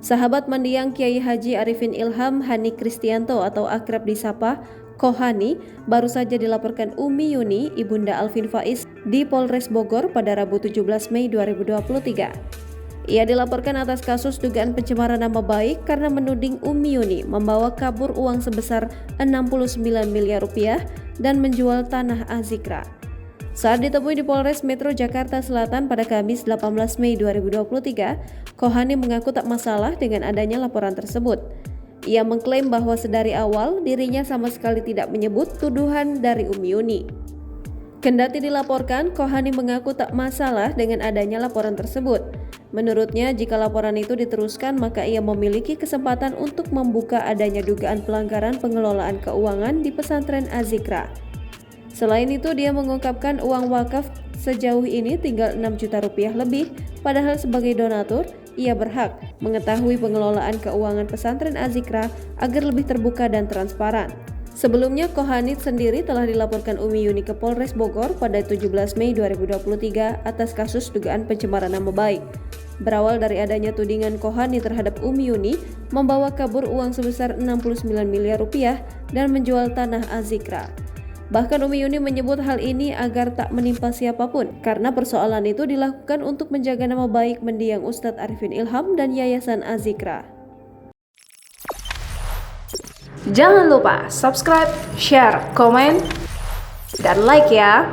Sahabat mendiang Kiai Haji Arifin Ilham Hani Kristianto atau akrab disapa Kohani baru saja dilaporkan Umi Yuni, ibunda Alvin Faiz, di Polres Bogor pada Rabu 17 Mei 2023. Ia dilaporkan atas kasus dugaan pencemaran nama baik karena menuding Umi Yuni membawa kabur uang sebesar 69 miliar rupiah dan menjual tanah Azikra. Saat ditemui di Polres Metro Jakarta Selatan pada Kamis 18 Mei 2023, Kohani mengaku tak masalah dengan adanya laporan tersebut. Ia mengklaim bahwa sedari awal dirinya sama sekali tidak menyebut tuduhan dari Umi Yuni. Kendati dilaporkan, Kohani mengaku tak masalah dengan adanya laporan tersebut. Menurutnya, jika laporan itu diteruskan, maka ia memiliki kesempatan untuk membuka adanya dugaan pelanggaran pengelolaan keuangan di pesantren Azikra. Selain itu, dia mengungkapkan uang wakaf sejauh ini tinggal 6 juta rupiah lebih, padahal sebagai donatur, ia berhak mengetahui pengelolaan keuangan pesantren Azikra agar lebih terbuka dan transparan. Sebelumnya, Kohani sendiri telah dilaporkan Umi Yuni ke Polres Bogor pada 17 Mei 2023 atas kasus dugaan pencemaran nama baik. Berawal dari adanya tudingan Kohani terhadap Umi Yuni membawa kabur uang sebesar 69 miliar rupiah dan menjual tanah Azikra. Bahkan Umi Yuni menyebut hal ini agar tak menimpa siapapun karena persoalan itu dilakukan untuk menjaga nama baik mendiang Ustadz Arifin Ilham dan Yayasan Azikra. Jangan lupa subscribe, share, komen, dan like ya!